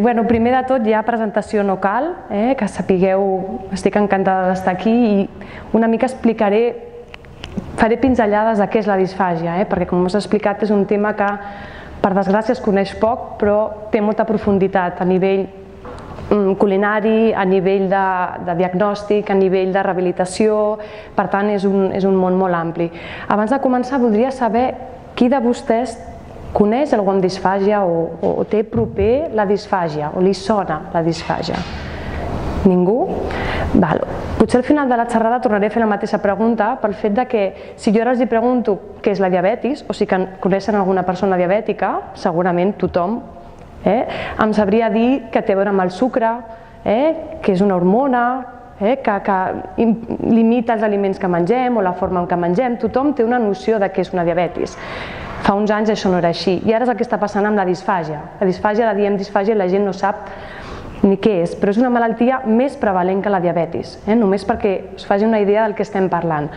Bueno, primer de tot ja presentació no cal, que sapigueu, estic encantada d'estar aquí i una mica faré pinzellades de què és la disfàgia, perquè com us he explicat és un tema que per desgràcia es coneix poc però té molta profunditat a nivell culinari, a nivell de diagnòstic, a nivell de rehabilitació, per tant és un món molt ampli. Abans de començar voldria saber qui de vostès coneix algú amb disfàgia o té proper la disfàgia o li sona la disfàgia? Ningú? Potser al final de la xerrada tornaré a fer la mateixa pregunta pel fet que si jo ara els pregunto què és la diabetis o si coneixen alguna persona diabètica, segurament tothom em sabria dir que té a veure amb el sucre, que és una hormona, que limita els aliments que mengem o la forma en què mengem. Tothom té una noció de què és una diabetis. Fa uns anys això no era així i ara és el que està passant amb la disfàgia. La disfàgia, la diem disfàgia i la gent no sap ni què és, però és una malaltia més prevalent que la diabetis, només perquè us faci una idea del que estem parlant.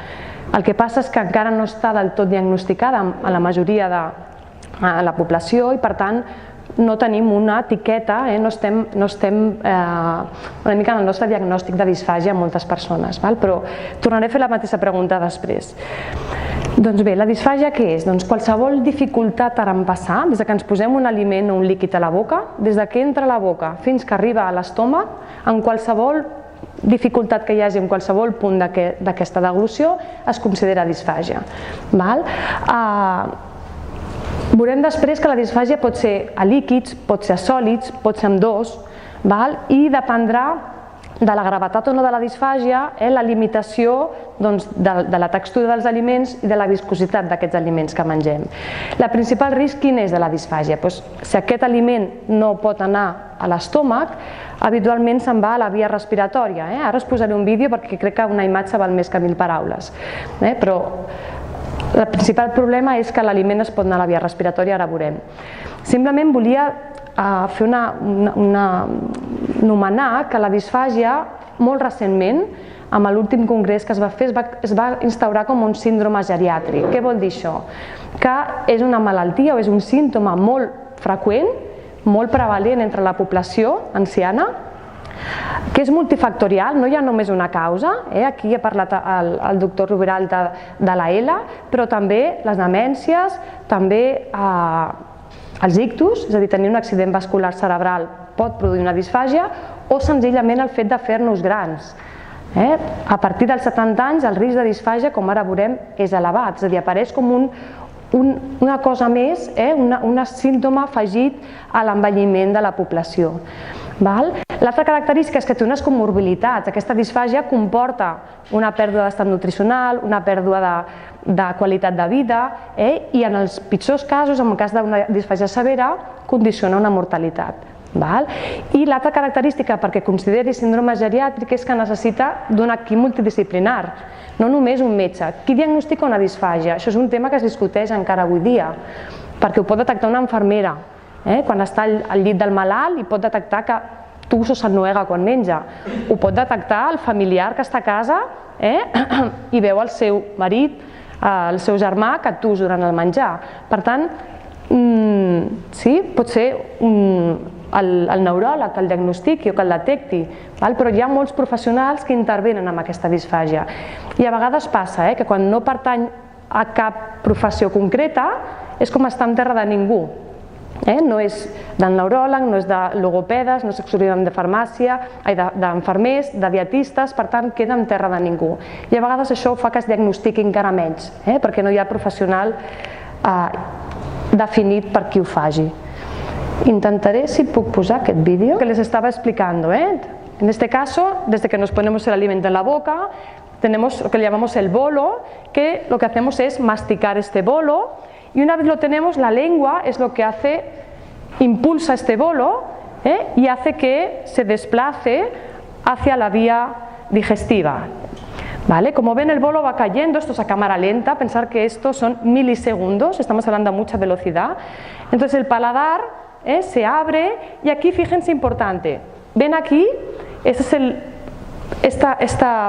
El que passa és que encara no està del tot diagnosticada a la majoria de la població i per tant no tenim una etiqueta, no estem una mica en el nostre diagnòstic de disfàgia a moltes persones, però tornaré a fer la mateixa pregunta després. Doncs bé, la disfàgia què és? Doncs qualsevol dificultat a empassar, des que ens posem un aliment o un líquid a la boca, des que entra a la boca fins que arriba a l'estómac, en qualsevol dificultat que hi hagi en qualsevol punt d'aquesta deglució es considera disfàgia. Veurem després que la disfàgia pot ser a líquids, pot ser a sòlids, pot ser ambdós i dependrà de la gravetat o no de la disfàgia, la limitació de la textura dels aliments i de la viscositat d'aquests aliments que mengem. El principal risc quin és de la disfàgia? Si aquest aliment no pot anar a l'estómac, habitualment se'n va a la via respiratòria. Ara us posaré un vídeo perquè crec que una imatge val més que 1000 paraules. Però el principal problema és que l'aliment es pot anar a la via respiratòria, ara veurem. Simplement volia fer anomenar que la disfàgia, molt recentment, amb l'últim congrés que es va fer, es va instaurar com un síndrome geriàtric. Què vol dir això? Que és una malaltia o és un símptoma molt freqüent, molt prevalent entre la població anciana, que és multifactorial, no hi ha només una causa, aquí ha parlat el doctor Rubiral de la ELA, però també les demències, també els ictus, és a dir, tenir un accident vascular cerebral pot produir una disfàgia, o senzillament el fet de fer-nos grans. A partir dels 70 anys el risc de disfàgia, com ara veurem, és elevat, és a dir, apareix com una cosa més, un símptoma afegit a l'envelliment de la població. L'altra característica és que té unes comorbilitats. Aquesta disfàgia comporta una pèrdua d'estat nutricional, una pèrdua de qualitat de vida i en els pitjors casos, en el cas d'una disfàgia severa, condiciona una mortalitat. I l'altra característica perquè consideri síndrome geriàtric és que necessita d'un equip multidisciplinar, no només un metge. Qui diagnostica una disfàgia? Això és un tema que es discuteix encara avui dia, perquè ho pot detectar una infermera. Quan està al llit del malalt i pot detectar que tus o s'ennuega quan menja. Ho pot detectar el familiar que està a casa i veu el seu marit, el seu germà que tus durant el menjar. Per tant, sí, pot ser el neuròleg que el diagnostiqui o que el detecti, però hi ha molts professionals que intervenen amb aquesta disfàgia. I a vegades passa que quan no pertany a cap professió concreta és com estar en terra de ningú. No és del neuròleg, no és de logopedes, no és exclusivament de farmàcia, d'enfermers, de dietistes, per tant queda en terra de ningú. I a vegades això fa que es diagnostiqui encara menys, perquè no hi ha professional definit per qui ho faci. Intentaré, si puc posar aquest vídeo que les estaba explicando. En este caso, desde que nos ponemos el alimento en la boca, tenemos lo que llamamos el bolo, que lo que hacemos es masticar este bolo. Y una vez lo tenemos, la lengua es lo que impulsa este bolo y hace que se desplace hacia la vía digestiva. ¿Vale? Como ven, el bolo va cayendo, esto es a cámara lenta, pensar que estos son milisegundos, estamos hablando a mucha velocidad. Entonces el paladar se abre y aquí fíjense importante, ven aquí, esta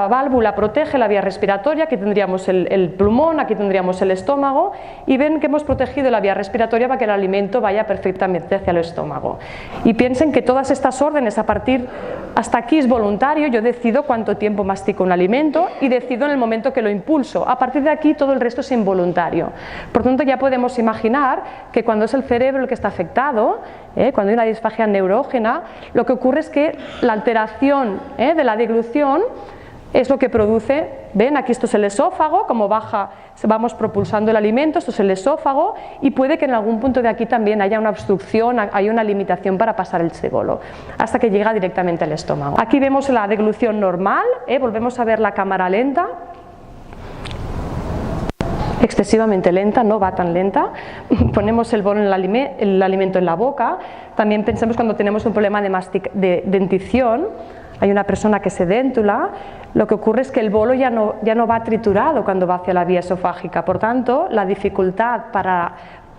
válvula protege la vía respiratoria, aquí tendríamos el pulmón, aquí tendríamos el estómago y ven que hemos protegido la vía respiratoria para que el alimento vaya perfectamente hacia el estómago. Y piensen que todas estas órdenes hasta aquí es voluntario, yo decido cuánto tiempo mastico un alimento y decido en el momento que lo impulso. A partir de aquí todo el resto es involuntario. Por tanto ya podemos imaginar que cuando es el cerebro el que está afectado, cuando hay una disfagia neurógena, lo que ocurre es que la alteración de la deglución es lo que produce, ven, aquí esto es el esófago, como baja, vamos propulsando el alimento, esto es el esófago y puede que en algún punto de aquí también haya una obstrucción, haya una limitación para pasar el bolo, hasta que llega directamente al estómago. Aquí vemos la deglución normal, volvemos a ver la cámara lenta, excesivamente lenta, no va tan lenta, ponemos el bolo el alimento en la boca, también pensemos cuando tenemos un problema de dentición, hay una persona que se déntula, lo que ocurre es que el bolo ya no va triturado cuando va hacia la vía esofágica, por tanto la dificultad para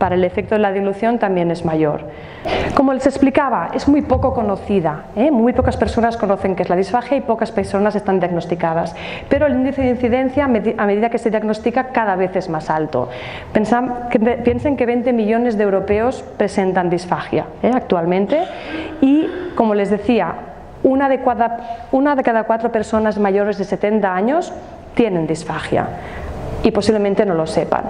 el efecto de la dilución también es mayor. Como les explicaba, es muy poco conocida, muy pocas personas conocen qué es la disfagia y pocas personas están diagnosticadas, pero el índice de incidencia a medida que se diagnostica cada vez es más alto. Piensen que 20 millones de europeos presentan disfagia actualmente y, como les decía, una de cada 4 personas mayores de 70 años tienen disfagia y posiblemente no lo sepan.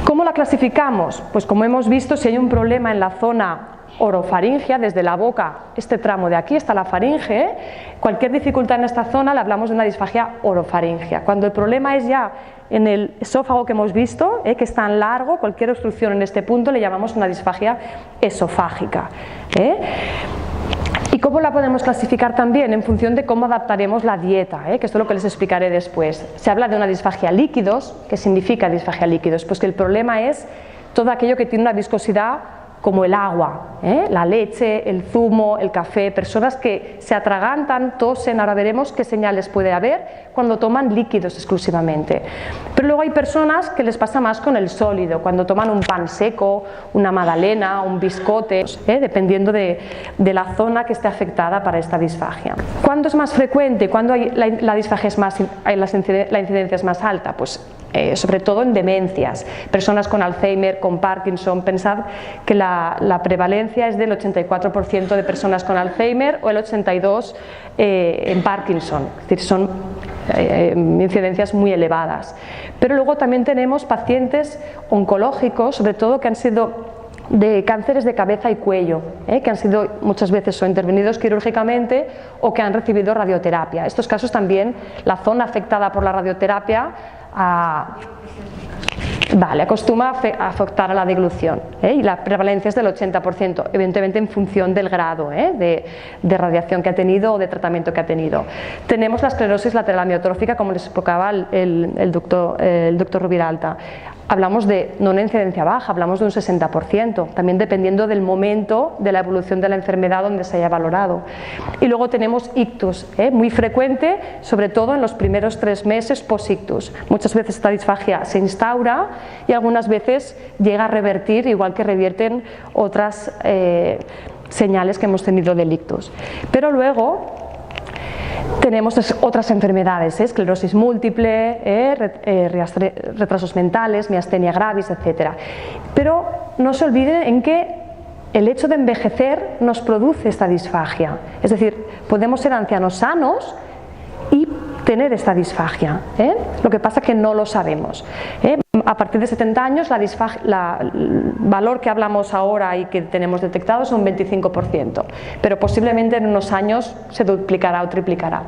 ¿Cómo la clasificamos? Pues como hemos visto, si hay un problema en la zona orofaringea, desde la boca, este tramo de aquí está la faringe, cualquier dificultad en esta zona le hablamos de una disfagia orofaringea. Cuando el problema es ya en el esófago que hemos visto, que es tan largo, cualquier obstrucción en este punto le llamamos una disfagia esofágica. ¿Y cómo la podemos clasificar también? En función de cómo adaptaremos la dieta, que esto es lo que les explicaré después. Se habla de una disfagia líquidos. ¿Qué significa disfagia líquidos? Pues que el problema es todo aquello que tiene una viscosidad como el agua, la leche, el zumo, el café, personas que se atragantan, tosen, ahora veremos qué señales puede haber cuando toman líquidos exclusivamente. Pero luego hay personas que les pasa más con el sólido, cuando toman un pan seco, una magdalena, un biscote, dependiendo de la zona que esté afectada para esta disfagia. ¿Cuándo es más frecuente? ¿Cuándo la disfagia la incidencia es más alta? Pues sobre todo en demencias, personas con Alzheimer, con Parkinson. Pensad que la prevalencia es del 84% de personas con Alzheimer o el 82% en Parkinson, es decir, son incidencias muy elevadas. Pero luego también tenemos pacientes oncológicos, sobre todo que han sido de cánceres de cabeza y cuello, que han sido muchas veces o intervenidos quirúrgicamente o que han recibido radioterapia. En estos casos también la zona afectada por la radioterapia acostuma a afectar a la deglución, y la prevalencia es del 80%, evidentemente en función del grado de radiación que ha tenido o de tratamiento que ha tenido. Tenemos la esclerosis lateral amiotrófica, como les explicaba el doctor Rubiralta. Hablamos de no una incidencia baja, hablamos de un 60%, también dependiendo del momento de la evolución de la enfermedad donde se haya valorado. Y luego tenemos ictus, muy frecuente, sobre todo en los primeros 3 meses post-ictus. Muchas veces esta disfagia se instaura y algunas veces llega a revertir, igual que revierten otras señales que hemos tenido del ictus. Pero luego tenemos otras enfermedades, esclerosis múltiple, retrasos mentales, miastenia gravis, etc. Pero no se olviden en que el hecho de envejecer nos produce esta disfagia. Es decir, podemos ser ancianos sanos y tener esta disfagia. Lo que pasa es que no lo sabemos. A partir de 70 años, el valor que hablamos ahora y que tenemos detectado es un 25%, pero posiblemente en unos años se duplicará o triplicará.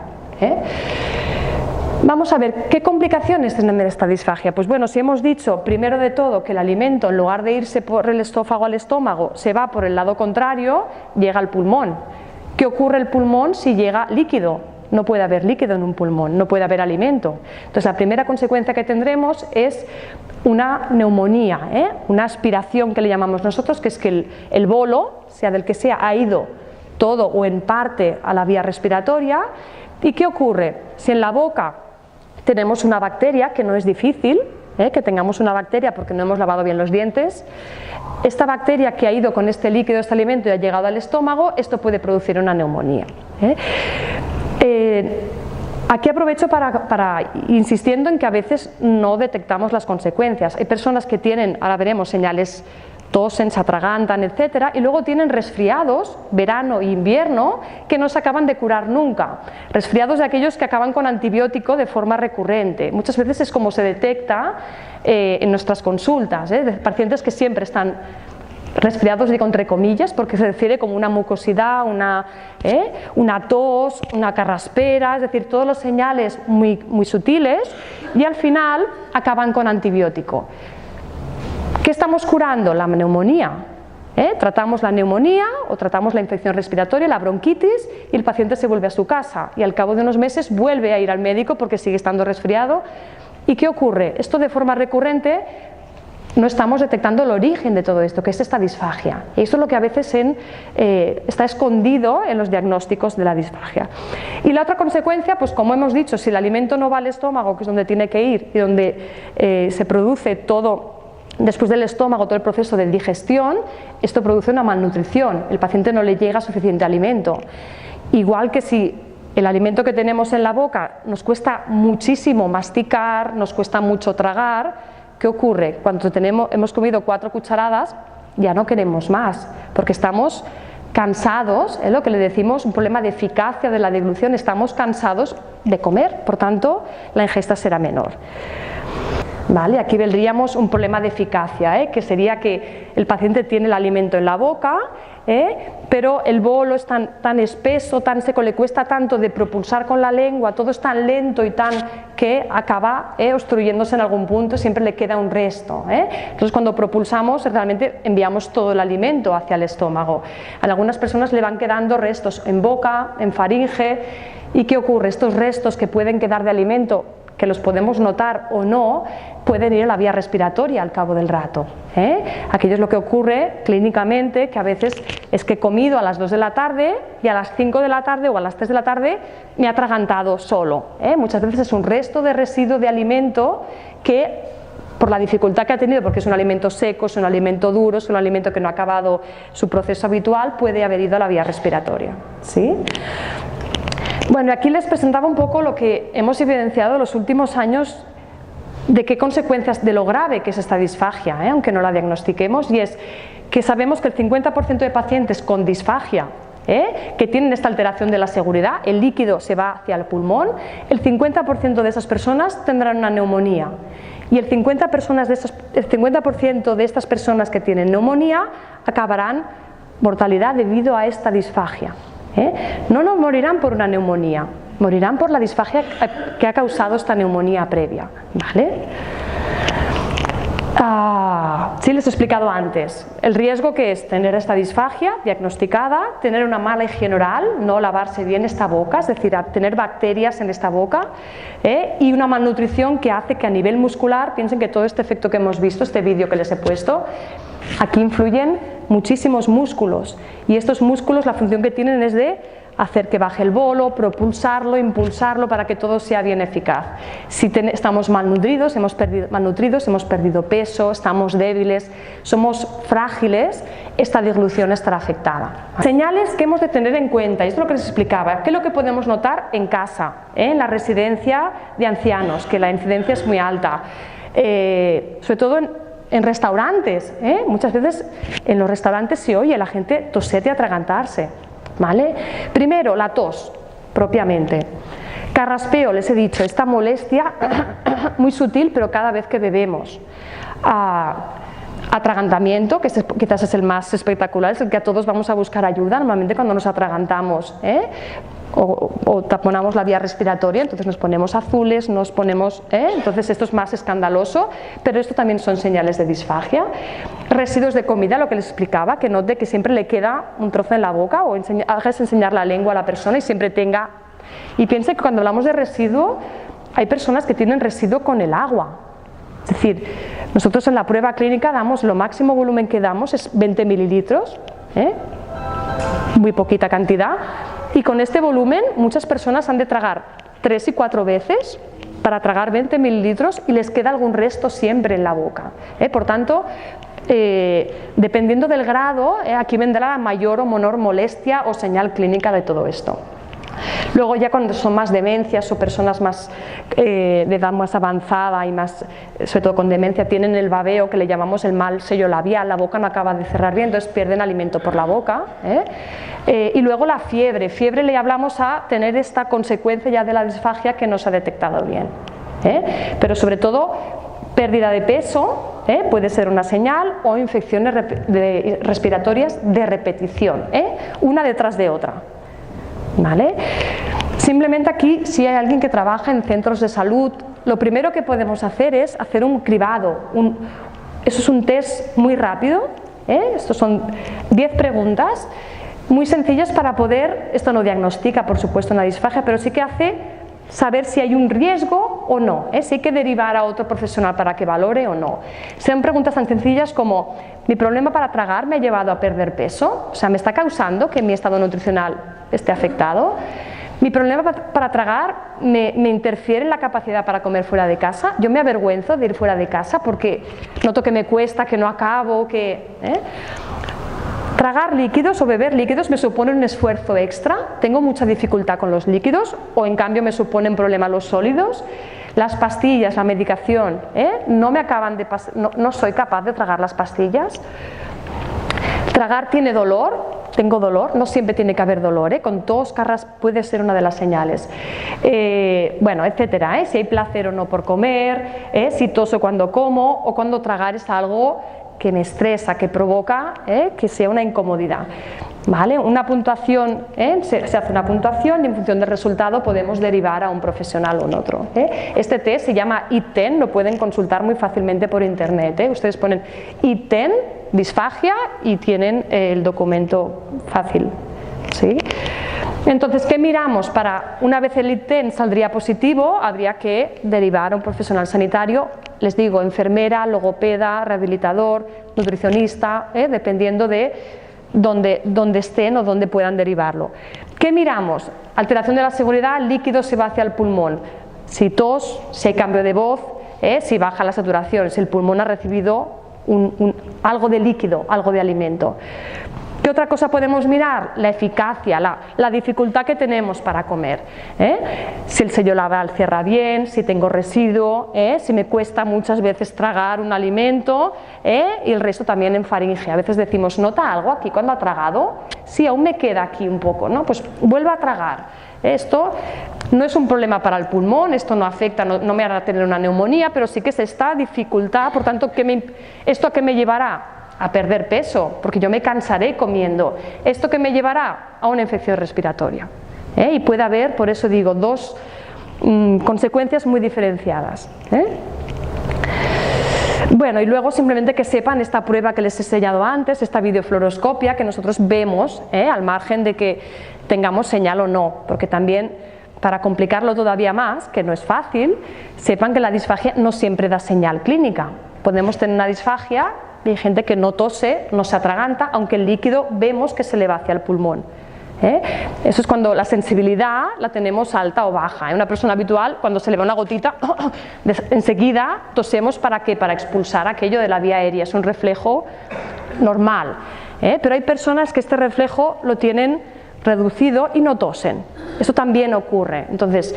Vamos a ver, ¿qué complicaciones tiene esta disfagia? Pues bueno, si hemos dicho, primero de todo, que el alimento, en lugar de irse por el esófago al estómago, se va por el lado contrario, llega al pulmón. ¿Qué ocurre en el pulmón si llega líquido? No puede haber líquido en un pulmón, no puede haber alimento. Entonces la primera consecuencia que tendremos es una neumonía, una aspiración que le llamamos nosotros, que es que el bolo, sea del que sea, ha ido todo o en parte a la vía respiratoria. ¿Y qué ocurre? Si en la boca tenemos una bacteria, que no es difícil, que tengamos una bacteria porque no hemos lavado bien los dientes, esta bacteria que ha ido con este líquido, este alimento y ha llegado al estómago, esto puede producir una neumonía. Aquí aprovecho para insistiendo en que a veces no detectamos las consecuencias. Hay personas que tienen, ahora veremos, señales, tosen, se atragantan, etcétera, y luego tienen resfriados, verano e invierno, que no se acaban de curar nunca. Resfriados de aquellos que acaban con antibiótico de forma recurrente. Muchas veces es como se detecta en nuestras consultas, de pacientes que siempre están resfriados, digo entre comillas, porque se refiere como una mucosidad, una tos, una carraspera, es decir, todos los señales muy, muy sutiles, y al final acaban con antibiótico. ¿Qué estamos curando? La neumonía. Tratamos la neumonía o tratamos la infección respiratoria, la bronquitis, y el paciente se vuelve a su casa y al cabo de unos meses vuelve a ir al médico porque sigue estando resfriado. ¿Y qué ocurre? Esto de forma recurrente no estamos detectando el origen de todo esto, que es esta disfagia. Y eso es lo que a veces está escondido en los diagnósticos de la disfagia. Y la otra consecuencia, pues como hemos dicho, si el alimento no va al estómago, que es donde tiene que ir y donde se produce todo, después del estómago, todo el proceso de digestión, esto produce una malnutrición, el paciente no le llega suficiente alimento. Igual que si el alimento que tenemos en la boca nos cuesta muchísimo masticar, nos cuesta mucho tragar, ¿qué ocurre? Cuando hemos comido 4 cucharadas, ya no queremos más, porque estamos cansados, lo que le decimos, un problema de eficacia de la deglución, estamos cansados de comer, por tanto, la ingesta será menor. ¿Vale? Aquí veríamos un problema de eficacia, que sería que el paciente tiene el alimento en la boca, pero el bolo es tan espeso, tan seco, le cuesta tanto de propulsar con la lengua, todo es tan lento y tan que acaba obstruyéndose en algún punto, siempre le queda un resto. Entonces cuando propulsamos realmente enviamos todo el alimento hacia el estómago. A algunas personas le van quedando restos en boca, en faringe, ¿y qué ocurre? Estos restos que pueden quedar de alimento, que los podemos notar o no, pueden ir a la vía respiratoria al cabo del rato. Aquello es lo que ocurre clínicamente, que a veces es que he comido a las 2 de la tarde y a las 5 de la tarde o a las 3 de la tarde me ha atragantado solo. Muchas veces es un resto de residuo de alimento que, por la dificultad que ha tenido, porque es un alimento seco, es un alimento duro, es un alimento que no ha acabado su proceso habitual, puede haber ido a la vía respiratoria. ¿Sí? Bueno, aquí les presentaba un poco lo que hemos evidenciado en los últimos años de qué consecuencias, de lo grave que es esta disfagia, aunque no la diagnostiquemos, y es que sabemos que el 50% de pacientes con disfagia, que tienen esta alteración de la seguridad, el líquido se va hacia el pulmón, el 50% de esas personas tendrán una neumonía. Y el 50% de estas personas que tienen neumonía acabarán mortalidad debido a esta disfagia. No nos morirán por una neumonía, morirán por la disfagia que ha causado esta neumonía previa. ¿Vale? Sí, les he explicado antes el riesgo que es tener esta disfagia diagnosticada, tener una mala higiene oral, no lavarse bien esta boca, es decir, tener bacterias en esta boca, y una malnutrición que hace que a nivel muscular, piensen que todo este efecto que hemos visto, este vídeo que les he puesto, aquí influyen muchísimos músculos, y estos músculos la función que tienen es de hacer que baje el bolo, propulsarlo, impulsarlo para que todo sea bien eficaz. Si estamos malnutridos, hemos perdido peso, estamos débiles, somos frágiles, esta deglución estará afectada. Señales que hemos de tener en cuenta, y esto es lo que les explicaba, ¿qué es lo que podemos notar en casa, en la residencia de ancianos, que la incidencia es muy alta, sobre todo en restaurantes, muchas veces en los restaurantes se oye a la gente toser y atragantarse. ¿Vale? Primero, la tos, propiamente. Carraspeo, les he dicho, esta molestia muy sutil, pero cada vez que bebemos. Atragantamiento, que quizás es el más espectacular, es el que a todos vamos a buscar ayuda, normalmente cuando nos atragantamos, o taponamos la vía respiratoria, entonces nos ponemos azules, entonces esto es más escandaloso, pero esto también son señales de disfagia. Residuos de comida, lo que les explicaba, que note que siempre le queda un trozo en la boca, o hagas enseñar la lengua a la persona y siempre tenga. Y piense que cuando hablamos de residuo, hay personas que tienen residuo con el agua. Es decir, nosotros en la prueba clínica lo máximo volumen que damos es 20 mililitros, muy poquita cantidad, y con este volumen muchas personas han de tragar 3 y 4 veces para tragar 20 mililitros y les queda algún resto siempre en la boca. Por tanto, dependiendo del grado, aquí vendrá la mayor o menor molestia o señal clínica de todo esto. Luego ya cuando son más demencias o personas más de edad más avanzada y más, sobre todo con demencia, tienen el babeo que le llamamos el mal sello labial, la boca no acaba de cerrar bien, entonces pierden alimento por la boca. Y luego la fiebre le hablamos a tener esta consecuencia ya de la disfagia que no se ha detectado bien. Pero sobre todo pérdida de peso, puede ser una señal, o infecciones respiratorias de repetición, una detrás de otra. ¿Vale? Simplemente aquí, si hay alguien que trabaja en centros de salud, lo primero que podemos hacer es hacer un cribado. Eso es un test muy rápido, estos son 10 preguntas muy sencillas para poder, esto no diagnostica por supuesto una disfagia, pero sí que hace saber si hay un riesgo o no, si hay que derivar a otro profesional para que valore o no. Son preguntas tan sencillas como: ¿mi problema para tragar me ha llevado a perder peso? O sea, ¿me está causando que mi estado nutricional esté afectado? ¿Mi problema para tragar me interfiere en la capacidad para comer fuera de casa? ¿Yo me avergüenzo de ir fuera de casa porque noto que me cuesta, que no acabo, que... ¿Tragar líquidos o beber líquidos me supone un esfuerzo extra? ¿Tengo mucha dificultad con los líquidos o en cambio me suponen problema los sólidos? Las pastillas, la medicación, no me acaban de no soy capaz de tragar las pastillas. ¿Tragar tiene dolor? ¿Tengo dolor? No siempre tiene que haber dolor, con tos, carras puede ser una de las señales. Bueno, etcétera, si hay placer o no por comer, si toso cuando como o cuando tragar es algo que me estresa, que provoca que sea una incomodidad. ¿Vale? Una puntuación, se hace una puntuación y en función del resultado podemos derivar a un profesional o en otro. Este test se llama IT10, lo pueden consultar muy fácilmente por internet. Ustedes ponen IT10, disfagia, y tienen el documento fácil. ¿Sí? Entonces, ¿qué miramos? Una vez el IT10 saldría positivo, habría que derivar a un profesional sanitario, les digo, enfermera, logopeda, rehabilitador, nutricionista, dependiendo de dónde estén o dónde puedan derivarlo. ¿Qué miramos? Alteración de la seguridad, el líquido se va hacia el pulmón. Si tos, si hay cambio de voz, si baja la saturación, si el pulmón ha recibido algo de líquido, algo de alimento. ¿Qué otra cosa podemos mirar? La eficacia, la dificultad que tenemos para comer. Si el sello labial cierra bien, si tengo residuo, si me cuesta muchas veces tragar un alimento, y el resto también en faringe. A veces decimos, ¿nota algo aquí cuando ha tragado? Sí, aún me queda aquí un poco, ¿no? Pues vuelva a tragar. Esto no es un problema para el pulmón, esto no afecta, no me hará tener una neumonía, pero sí que es esta dificultad. Por tanto, ¿esto a qué me llevará? A perder peso, porque yo me cansaré comiendo. ¿Esto que me llevará? A una infección respiratoria. Y puede haber, por eso digo, dos consecuencias muy diferenciadas. Bueno, y luego simplemente que sepan esta prueba que les he enseñado antes, esta videofluoroscopia que nosotros vemos, al margen de que tengamos señal o no, porque también, para complicarlo todavía más, que no es fácil, sepan que la disfagia no siempre da señal clínica. Podemos tener una disfagia, hay gente que no tose, no se atraganta, aunque el líquido vemos que se le va hacia el pulmón. Eso es cuando la sensibilidad la tenemos alta o baja. Una persona habitual, cuando se le va una gotita, enseguida tosemos. ¿Para qué? Para expulsar aquello de la vía aérea. Es un reflejo normal. Pero hay personas que este reflejo lo tienen reducido y no tosen. Eso también ocurre. Entonces,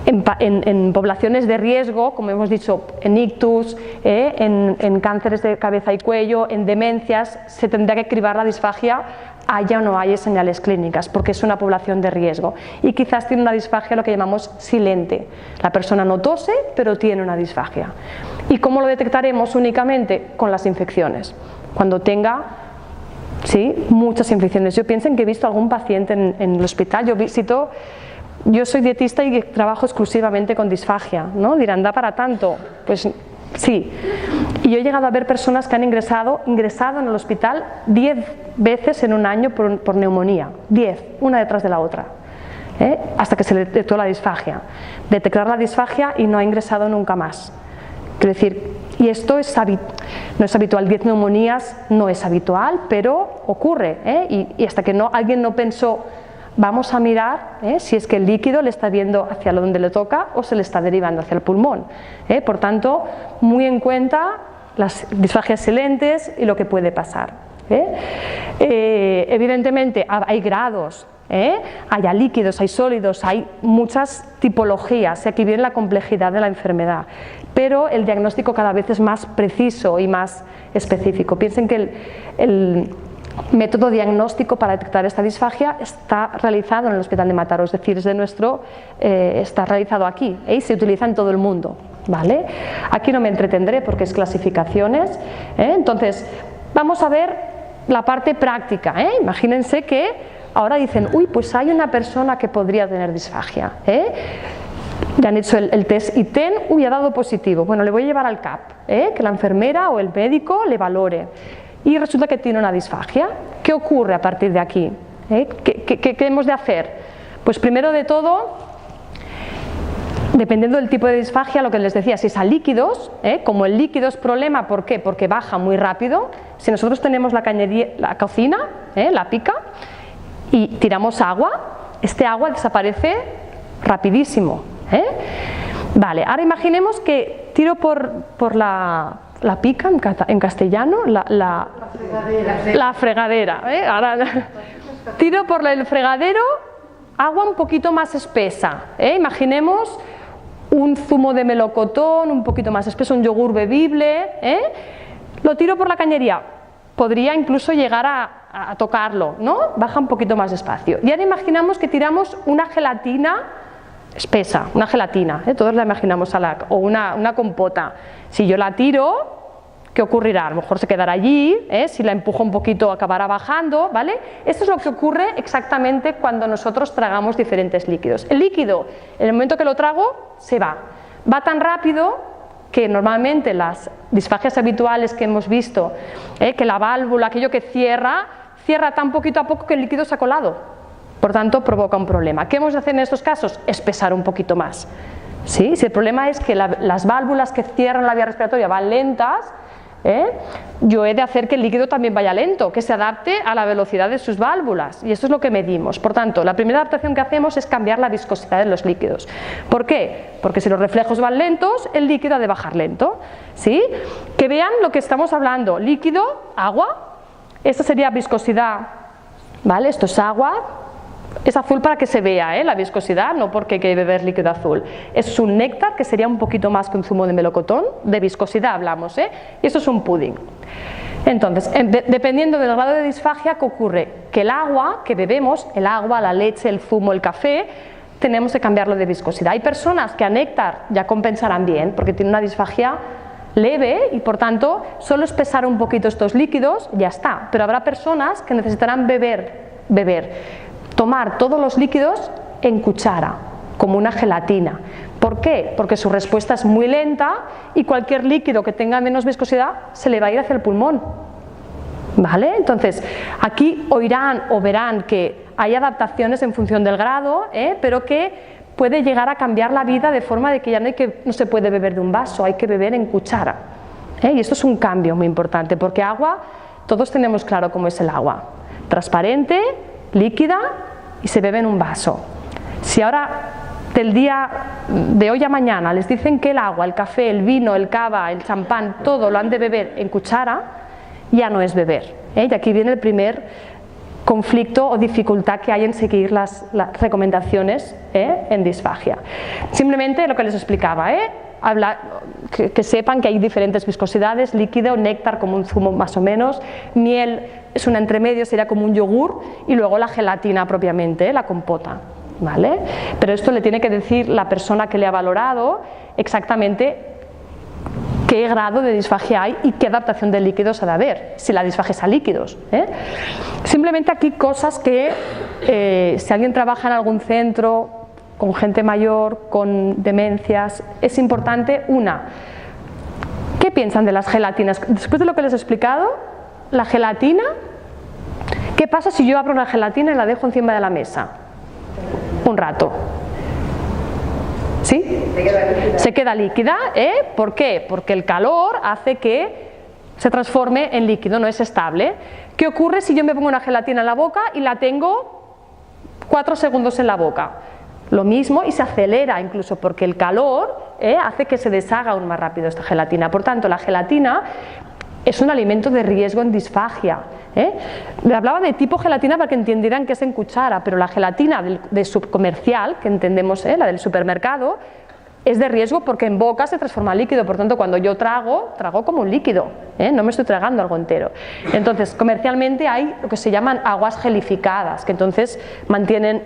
en poblaciones de riesgo, como hemos dicho, en ictus, en cánceres de cabeza y cuello, en demencias, se tendrá que cribar la disfagia, haya o no haya señales clínicas, porque es una población de riesgo. Y quizás tiene una disfagia lo que llamamos silente. La persona no tose, pero tiene una disfagia. ¿Y cómo lo detectaremos? Únicamente con las infecciones. Cuando tenga muchas infecciones. Yo pienso que he visto algún paciente en el hospital, yo soy dietista y trabajo exclusivamente con disfagia, ¿no? Dirán, ¿da para tanto? Pues sí. Y yo he llegado a ver personas que han ingresado en el hospital 10 veces en un año por neumonía. 10, una detrás de la otra. Hasta que se le detectó la disfagia. Detectar la disfagia y no ha ingresado nunca más. Quiero decir, Y esto no es habitual, 10 neumonías no es habitual, pero ocurre, y hasta que alguien no pensó, vamos a mirar si es que el líquido le está viendo hacia donde le toca o se le está derivando hacia el pulmón. Por tanto, muy en cuenta las disfagias silentes y lo que puede pasar. Evidentemente hay grados, hay líquidos, hay sólidos, hay muchas tipologías, y aquí viene la complejidad de la enfermedad, pero el diagnóstico cada vez es más preciso y más específico. Piensen que el método diagnóstico para detectar esta disfagia está realizado en el Hospital de Mataró, es decir, está realizado aquí y se utiliza en todo el mundo, ¿vale? Aquí no me entretendré porque es clasificaciones, entonces vamos a ver la parte práctica. Imagínense que ahora dicen, uy, pues hay una persona que podría tener disfagia, le han hecho el test ITEN, uy, ha dado positivo, bueno, le voy a llevar al CAP, que la enfermera o el médico le valore, y resulta que tiene una disfagia. ¿Qué ocurre a partir de aquí? ¿Qué hemos de hacer? Pues primero de todo, dependiendo del tipo de disfagia, lo que les decía, si es a líquidos, como el líquido es problema, ¿por qué? Porque baja muy rápido. Si nosotros tenemos la cocina, la pica, y tiramos agua, este agua desaparece rapidísimo. Vale, ahora imaginemos que tiro por la pica en castellano, la fregadera. Ahora, tiro por el fregadero agua un poquito más espesa. Imaginemos un zumo de melocotón un poquito más espeso, un yogur bebible. Lo tiro por la cañería. Podría incluso llegar a tocarlo, ¿no? Baja un poquito más despacio. Y ahora imaginamos que tiramos una gelatina espesa, una gelatina, todos la imaginamos o una compota. Si yo la tiro, ¿qué ocurrirá? A lo mejor se quedará allí, si la empujo un poquito acabará bajando, ¿vale? Esto es lo que ocurre exactamente cuando nosotros tragamos diferentes líquidos. El líquido, en el momento que lo trago, se va tan rápido que normalmente las disfagias habituales que hemos visto, que la válvula, aquello que cierra tan poquito a poco que el líquido se ha colado. Por tanto, provoca un problema. ¿Qué hemos de hacer en estos casos? Espesar un poquito más. ¿Sí? Si el problema es que las válvulas que cierran la vía respiratoria van lentas, yo he de hacer que el líquido también vaya lento, que se adapte a la velocidad de sus válvulas, y eso es lo que medimos. Por tanto, la primera adaptación que hacemos es cambiar la viscosidad de los líquidos. ¿Por qué? Porque si los reflejos van lentos, el líquido ha de bajar lento. ¿Sí? Que vean lo que estamos hablando: líquido, agua, esta sería viscosidad, ¿vale? Esto es agua. Es azul para que se vea la viscosidad, no porque hay que beber líquido azul. Es un néctar, que sería un poquito más que un zumo de melocotón, de viscosidad hablamos, y esto es un pudding. Entonces, dependiendo del grado de disfagia, ¿qué ocurre? Que el agua que bebemos, el agua, la leche, el zumo, el café, tenemos que cambiarlo de viscosidad. Hay personas que a néctar ya compensarán bien, porque tienen una disfagia leve y por tanto solo espesar un poquito estos líquidos, ya está. Pero habrá personas que necesitarán tomar todos los líquidos en cuchara, como una gelatina. ¿Por qué? Porque su respuesta es muy lenta y cualquier líquido que tenga menos viscosidad se le va a ir hacia el pulmón. ¿Vale? Entonces, aquí oirán o verán que hay adaptaciones en función del grado, pero que puede llegar a cambiar la vida de forma de que ya no se puede beber de un vaso, hay que beber en cuchara. Y esto es un cambio muy importante, porque agua, todos tenemos claro cómo es el agua: transparente, líquida, y se bebe en un vaso. Si ahora, del día de hoy a mañana, les dicen que el agua, el café, el vino, el cava, el champán, todo lo han de beber en cuchara, ya no es beber. Y aquí viene el primer conflicto o dificultad que hay en seguir las recomendaciones en disfagia. Simplemente lo que les explicaba, que sepan que hay diferentes viscosidades: líquido, néctar como un zumo más o menos, miel es un entremedio, sería como un yogur, y luego la gelatina propiamente, la compota. ¿Vale? Pero esto le tiene que decir la persona que le ha valorado exactamente qué grado de disfagia hay y qué adaptación de líquidos ha de haber, si la disfagia es a líquidos. Simplemente aquí cosas que si alguien trabaja en algún centro con gente mayor, con demencias, es importante. Una, ¿qué piensan de las gelatinas? Después de lo que les he explicado, la gelatina, ¿qué pasa si yo abro una gelatina y la dejo encima de la mesa un rato? ¿Sí? ¿Sí? Se queda líquida. ¿Por qué? Porque el calor hace que se transforme en líquido, no es estable. ¿Qué ocurre si yo me pongo una gelatina en la boca y la tengo 4 segundos en la boca? Lo mismo, y se acelera incluso porque el calor hace que se deshaga aún más rápido esta gelatina. Por tanto, la gelatina es un alimento de riesgo en disfagia. Le hablaba de tipo gelatina para que entendieran que es en cuchara, pero la gelatina de subcomercial, que entendemos, la del supermercado, es de riesgo porque en boca se transforma en líquido. Por tanto, cuando yo trago como un líquido, no me estoy tragando algo entero. Entonces, comercialmente hay lo que se llaman aguas gelificadas, que entonces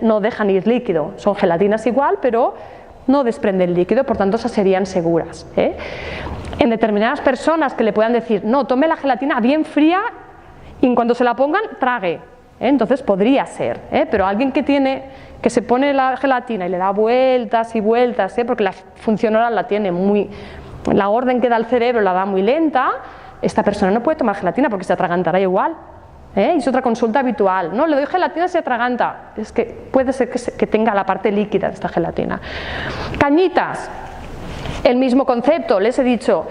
no dejan ir líquido. Son gelatinas igual, pero no desprenden líquido, por tanto esas serían seguras. En determinadas personas que le puedan decir, no, tome la gelatina bien fría y en cuanto se la pongan, trague. Entonces podría ser, pero alguien que se pone la gelatina y le da vueltas y vueltas, porque la función oral la tiene la orden que da el cerebro la da muy lenta, esta persona no puede tomar gelatina porque se atragantará igual. Es otra consulta habitual. No, le doy gelatina y se atraganta. Es que puede ser que tenga la parte líquida de esta gelatina. Cañitas, el mismo concepto. Les he dicho,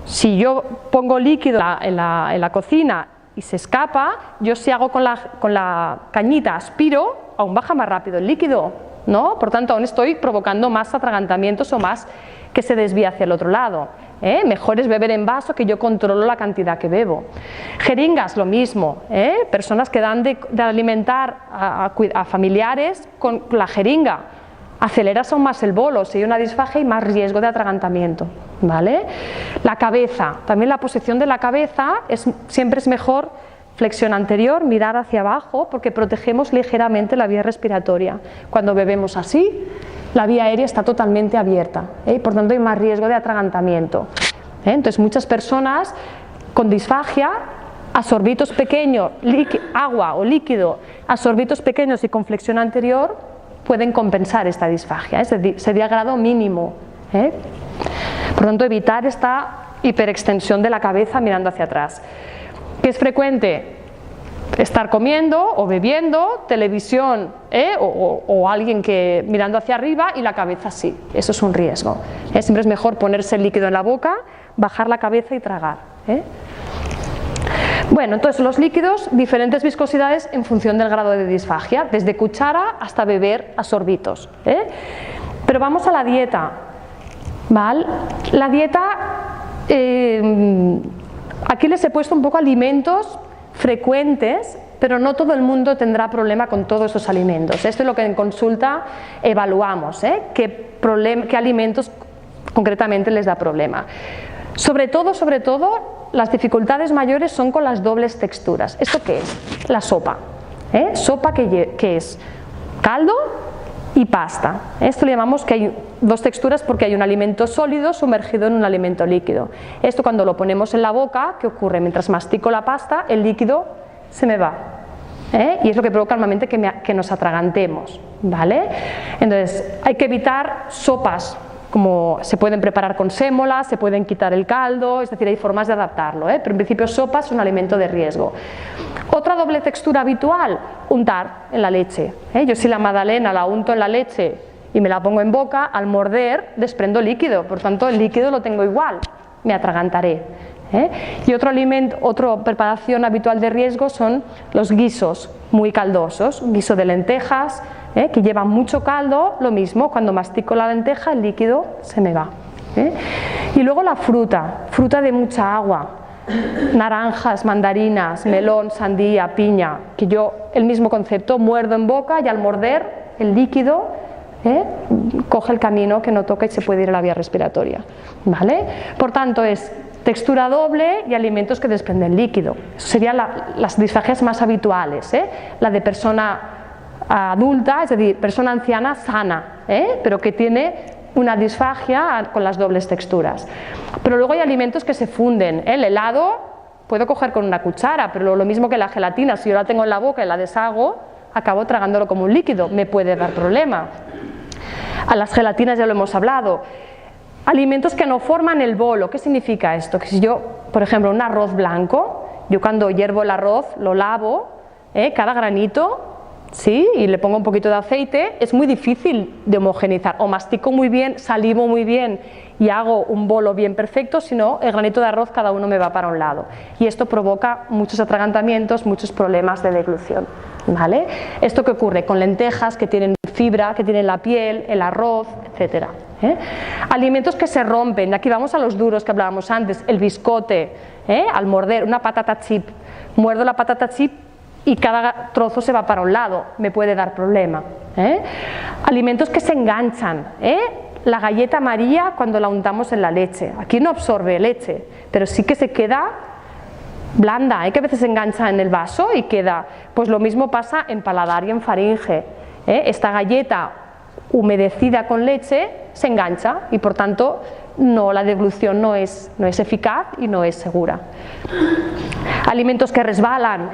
si yo pongo líquido en la cocina y se escapa, yo si hago con la cañita aspiro, aún baja más rápido el líquido, ¿no? Por tanto, aún estoy provocando más atragantamientos o más que se desvía hacia el otro lado. Mejor es beber en vaso, que yo controlo la cantidad que bebo. Jeringas, lo mismo. Personas que dan de alimentar a familiares con la jeringa. Aceleras aún más el bolo, si hay una disfagia y más riesgo de atragantamiento, ¿vale? La cabeza, también la posición de la cabeza siempre es mejor flexión anterior, mirar hacia abajo, porque protegemos ligeramente la vía respiratoria. Cuando bebemos así, la vía aérea está totalmente abierta, por tanto hay más riesgo de atragantamiento. Entonces muchas personas con disfagia, a sorbitos pequeños, agua o líquido, a sorbitos pequeños y con flexión anterior, pueden compensar esta disfagia, sería grado mínimo. Por tanto, evitar esta hiperextensión de la cabeza mirando hacia atrás. ¿Qué es frecuente? Estar comiendo o bebiendo, televisión o alguien que mirando hacia arriba y la cabeza así. Eso es un riesgo. Siempre es mejor ponerse el líquido en la boca, bajar la cabeza y tragar. Bueno, entonces los líquidos, diferentes viscosidades en función del grado de disfagia, desde cuchara hasta beber a sorbitos. Pero vamos a la dieta, ¿vale? La dieta, aquí les he puesto un poco alimentos frecuentes, pero no todo el mundo tendrá problema con todos esos alimentos. Esto es lo que en consulta evaluamos, qué alimentos concretamente les da problema. Sobre todo, las dificultades mayores son con las dobles texturas. ¿Esto qué es? La sopa. Sopa que es caldo y pasta. Esto le llamamos que hay dos texturas porque hay un alimento sólido sumergido en un alimento líquido. Esto cuando lo ponemos en la boca, ¿qué ocurre? Mientras mastico la pasta, el líquido se me va. Y es lo que provoca normalmente que nos atragantemos, ¿vale? Entonces hay que evitar sopas como se pueden preparar con sémola, se pueden quitar el caldo, es decir, hay formas de adaptarlo, pero en principio sopa es un alimento de riesgo. Otra doble textura habitual, untar en la leche. Yo si la magdalena la unto en la leche y me la pongo en boca, al morder desprendo líquido, por tanto el líquido lo tengo igual, me atragantaré. Y otra preparación habitual de riesgo son los guisos muy caldosos, un guiso de lentejas, que lleva mucho caldo, lo mismo, cuando mastico la lenteja el líquido se me va. Y luego la fruta de mucha agua, naranjas, mandarinas, melón, sandía, piña, que yo el mismo concepto, muerdo en boca y al morder el líquido coge el camino que no toca y se puede ir a la vía respiratoria, ¿vale? Por tanto es textura doble y alimentos que desprenden líquido. Eso serían las disfagias más habituales, la de persona adulta, es decir, persona anciana sana, pero que tiene una disfagia con las dobles texturas. Pero luego hay alimentos que se funden. El helado puedo coger con una cuchara, pero lo mismo que la gelatina, si yo la tengo en la boca y la deshago, acabo tragándolo como un líquido, me puede dar problema. A las gelatinas ya lo hemos hablado. Alimentos que no forman el bolo. ¿Qué significa esto? Que si yo, por ejemplo, un arroz blanco, yo cuando hiervo el arroz lo lavo, cada granito ¿sí? Y le pongo un poquito de aceite, es muy difícil de homogeneizar. O mastico muy bien, salivo muy bien y hago un bolo bien perfecto, si no, el granito de arroz cada uno me va para un lado. Y esto provoca muchos atragantamientos, muchos problemas de deglución, ¿vale? ¿Esto qué ocurre? Con lentejas que tienen fibra, que tienen la piel, el arroz, etcétera. Alimentos que se rompen, aquí vamos a los duros que hablábamos antes, el biscote, al morder una patata chip, muerdo la patata chip y cada trozo se va para un lado, me puede dar problema. Alimentos que se enganchan, la galleta María cuando la untamos en la leche, aquí no absorbe leche, pero sí que se queda blanda, que a veces se engancha en el vaso y queda, pues lo mismo pasa en paladar y en faringe. Esta galleta humedecida con leche se engancha y por tanto la deglución no es eficaz y no es segura. Alimentos que resbalan,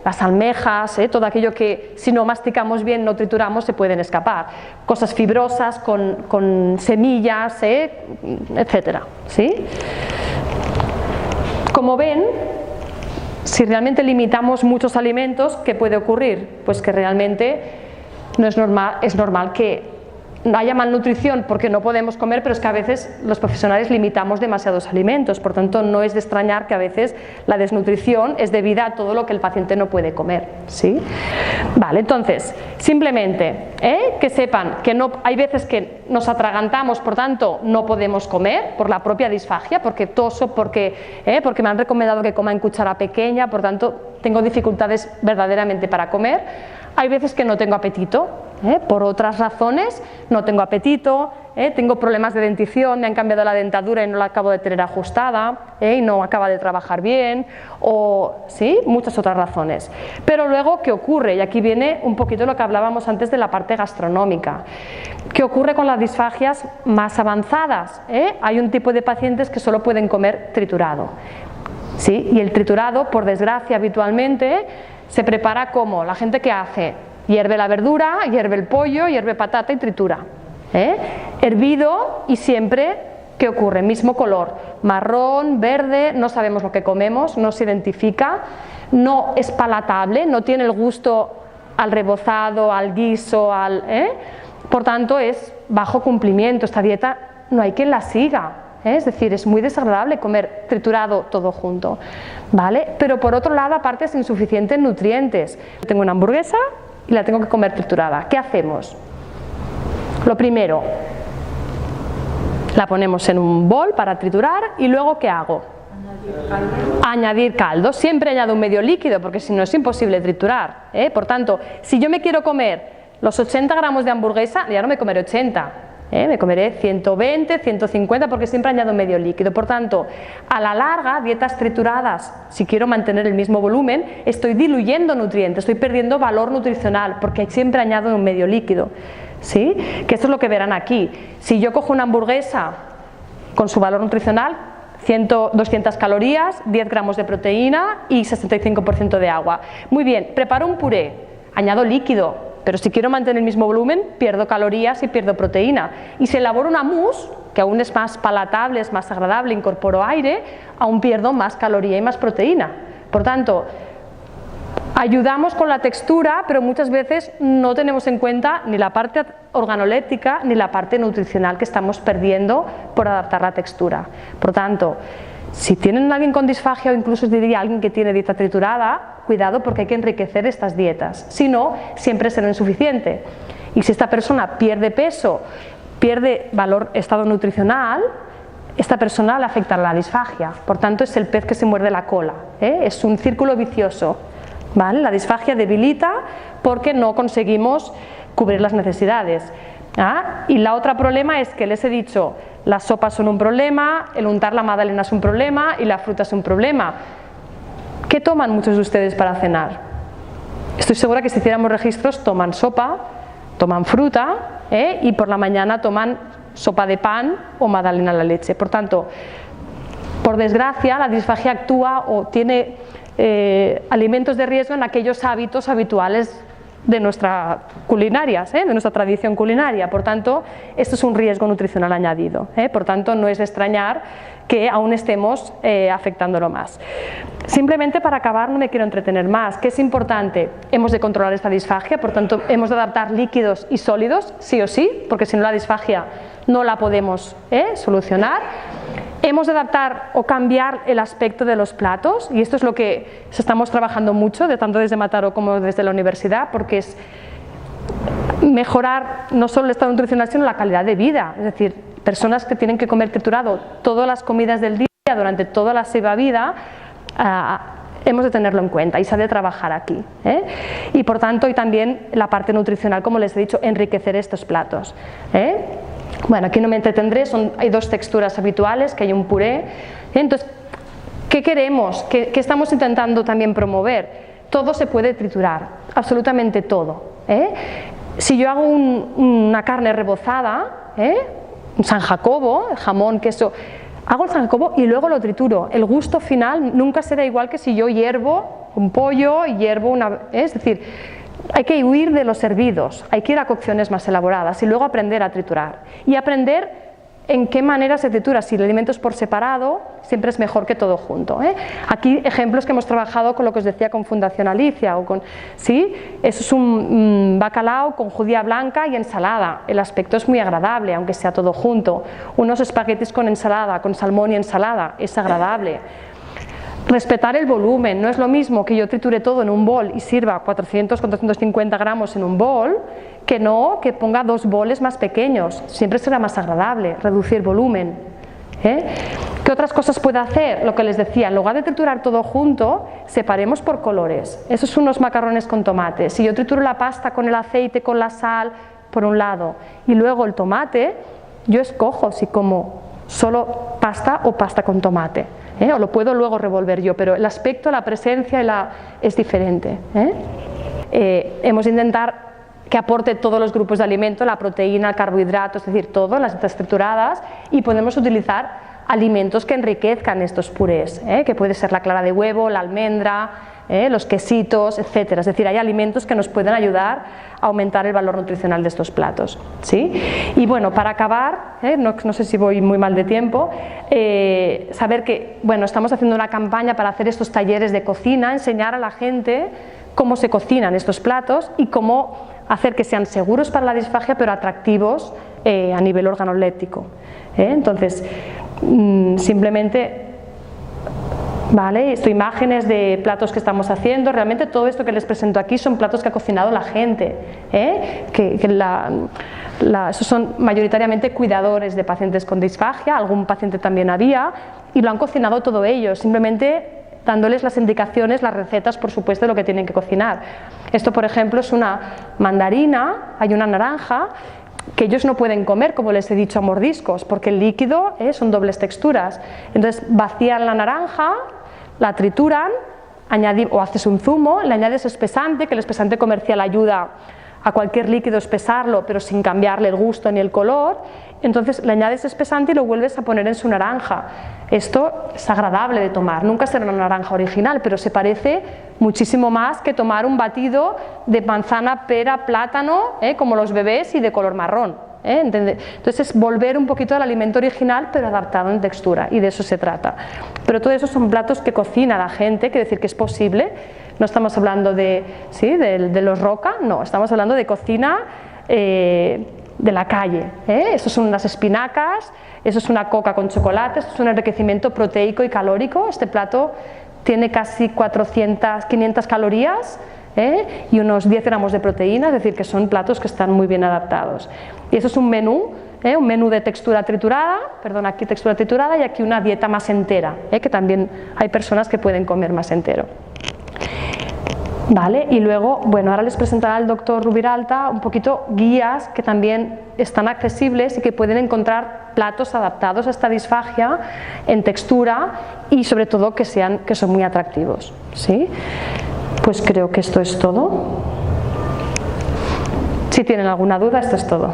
las almejas, todo aquello que si no masticamos bien, no trituramos, se pueden escapar. Cosas fibrosas con semillas, etcétera, ¿sí? Como ven, si realmente limitamos muchos alimentos, ¿qué puede ocurrir? Pues que realmente no es normal que no haya malnutrición porque no podemos comer, pero es que a veces los profesionales limitamos demasiados alimentos, por tanto no es de extrañar que a veces la desnutrición es debida a todo lo que el paciente no puede comer, ¿sí? Vale, entonces, simplemente que sepan que hay veces que nos atragantamos, por tanto no podemos comer por la propia disfagia, porque toso, porque me han recomendado que coma en cuchara pequeña, por tanto tengo dificultades verdaderamente para comer. Hay veces que no tengo apetito, por otras razones no tengo apetito, tengo problemas de dentición, me han cambiado la dentadura y no la acabo de tener ajustada, y no acaba de trabajar bien, o sí, muchas otras razones. Pero luego, ¿qué ocurre? Y aquí viene un poquito lo que hablábamos antes de la parte gastronómica. ¿Qué ocurre con las disfagias más avanzadas? Hay un tipo de pacientes que solo pueden comer triturado, ¿sí? Y el triturado, por desgracia, habitualmente se prepara como la gente que hace, hierve la verdura, hierve el pollo, hierve patata y tritura. Hervido y siempre, ¿qué ocurre? Mismo color, marrón, verde, no sabemos lo que comemos, no se identifica, no es palatable, no tiene el gusto al rebozado, al guiso, por tanto es bajo cumplimiento, esta dieta no hay quien la siga. Es decir, es muy desagradable comer triturado todo junto, ¿vale? Pero por otro lado, aparte es insuficiente en nutrientes. Tengo una hamburguesa y la tengo que comer triturada. ¿Qué hacemos? Lo primero, la ponemos en un bol para triturar y luego ¿qué hago? Añadir caldo. Siempre añado un medio líquido porque si no es imposible triturar, Por tanto, si yo me quiero comer los 80 gramos de hamburguesa, ya no me comeré 80. Me comeré 120, 150 porque siempre añado medio líquido. Por tanto, a la larga, dietas trituradas, si quiero mantener el mismo volumen, estoy diluyendo nutrientes, estoy perdiendo valor nutricional porque siempre añado un medio líquido, ¿sí? Que esto es lo que verán aquí. Si yo cojo una hamburguesa con su valor nutricional, 200 calorías, 10 gramos de proteína y 65% de agua. Muy bien, preparo un puré, añado líquido. Pero si quiero mantener el mismo volumen, pierdo calorías y pierdo proteína. Y si elaboro una mousse, que aún es más palatable, es más agradable, incorporo aire, aún pierdo más caloría y más proteína. Por tanto, ayudamos con la textura, pero muchas veces no tenemos en cuenta ni la parte organoléptica ni la parte nutricional que estamos perdiendo por adaptar la textura. Por tanto, si tienen a alguien con disfagia o incluso diría alguien que tiene dieta triturada, cuidado porque hay que enriquecer estas dietas, si no, siempre será insuficiente. Y si esta persona pierde peso, pierde estado nutricional, esta persona le afectará la disfagia. Por tanto, es el pez que se muerde la cola, es un círculo vicioso, ¿vale? La disfagia debilita porque no conseguimos cubrir las necesidades. Y la otra problema es que les he dicho, las sopas son un problema, el untar la magdalena es un problema y la fruta es un problema. ¿Qué toman muchos de ustedes para cenar? Estoy segura que si hiciéramos registros toman sopa, toman fruta y por la mañana toman sopa de pan o magdalena a la leche. Por tanto, por desgracia, la disfagia actúa o tiene alimentos de riesgo en aquellos hábitos habituales de nuestra culinaria, de nuestra tradición culinaria. Por tanto, esto es un riesgo nutricional añadido. Por tanto, no es de extrañar que aún estemos afectándolo más. Simplemente para acabar, no me quiero entretener más. ¿Qué es importante? Hemos de controlar esta disfagia, por tanto, hemos de adaptar líquidos y sólidos, sí o sí, porque si no la disfagia no la podemos solucionar. Hemos de adaptar o cambiar el aspecto de los platos, y esto es lo que estamos trabajando mucho, tanto desde Mataró como desde la universidad, porque es mejorar no solo el estado nutricional, sino la calidad de vida. Es decir, personas que tienen que comer triturado todas las comidas del día durante toda la seva vida, hemos de tenerlo en cuenta y se ha de trabajar aquí. Y por tanto, y también la parte nutricional, como les he dicho, enriquecer estos platos. Bueno, aquí no me entretendré, hay dos texturas habituales, que hay un puré. Entonces, ¿qué queremos? ¿Qué estamos intentando también promover? Todo se puede triturar, absolutamente todo. Si yo hago una carne rebozada, un San Jacobo, jamón, queso, hago el San Jacobo y luego lo trituro. El gusto final nunca será igual que si yo hiervo un pollo, es decir, hay que huir de los hervidos, hay que ir a cocciones más elaboradas y luego aprender a triturar. Y aprender en qué manera se tritura. Si el alimento es por separado, siempre es mejor que todo junto. Aquí ejemplos que hemos trabajado con lo que os decía con Fundación Alicia. ¿Sí? Eso es un bacalao con judía blanca y ensalada. El aspecto es muy agradable, aunque sea todo junto. Unos espaguetis con ensalada, con salmón y ensalada, es agradable. Respetar el volumen, no es lo mismo que yo triture todo en un bol y sirva 400-450 gramos en un bol, que no que ponga 2 boles más pequeños, siempre será más agradable, reducir volumen. ¿Qué otras cosas puede hacer? Lo que les decía, en lugar de triturar todo junto, separemos por colores. Esos son unos macarrones con tomate. Si yo trituro la pasta con el aceite, con la sal, por un lado, y luego el tomate, yo escojo si como solo pasta o pasta con tomate. O lo puedo luego revolver yo, pero el aspecto, la presencia es diferente. Hemos de intentar que aporte todos los grupos de alimento, la proteína, el carbohidrato, es decir, todo, las dietas trituradas, y podemos utilizar alimentos que enriquezcan estos purés, que puede ser la clara de huevo, la almendra, los quesitos, etcétera. Es decir, hay alimentos que nos pueden ayudar a aumentar el valor nutricional de estos platos. ¿Sí? Y bueno, para acabar, no sé si voy muy mal de tiempo, saber que estamos haciendo una campaña para hacer estos talleres de cocina, enseñar a la gente cómo se cocinan estos platos y cómo hacer que sean seguros para la disfagia, pero atractivos a nivel organoléptico. Entonces, simplemente... ¿Vale? Esto, imágenes de platos que estamos haciendo. Realmente todo esto que les presento aquí son platos que ha cocinado la gente, esos son mayoritariamente cuidadores de pacientes con disfagia, algún paciente también había, y lo han cocinado todo ellos, simplemente dándoles las indicaciones, las recetas, por supuesto, de lo que tienen que cocinar. Esto, por ejemplo, es una mandarina, hay una naranja, que ellos no pueden comer, como les he dicho, a mordiscos, porque el líquido son dobles texturas. Entonces vacían la naranja, la trituran, o haces un zumo, le añades espesante, que el espesante comercial ayuda a cualquier líquido espesarlo, pero sin cambiarle el gusto ni el color. Entonces le añades espesante y lo vuelves a poner en su naranja. Esto es agradable de tomar, nunca será una naranja original, pero se parece muchísimo más que tomar un batido de manzana, pera, plátano, como los bebés, y de color marrón. Entonces es volver un poquito al alimento original, pero adaptado en textura, y de eso se trata. Pero todo eso son platos que cocina la gente, quiere decir que es posible. No estamos hablando de los Roca, no, estamos hablando de cocina de la calle. Eso son unas espinacas, eso es una coca con chocolate, esto es un enriquecimiento proteico y calórico. Este plato tiene casi 500 calorías, y unos 10 gramos de proteína, es decir, que son platos que están muy bien adaptados. Y eso es un menú de textura triturada, aquí textura triturada, y aquí una dieta más entera, que también hay personas que pueden comer más entero. ¿Vale? Y luego, ahora les presentará el doctor Rubiralta un poquito guías que también están accesibles y que pueden encontrar platos adaptados a esta disfagia en textura y sobre todo que son muy atractivos. ¿Sí? Pues creo que esto es todo. Si tienen alguna duda, esto es todo.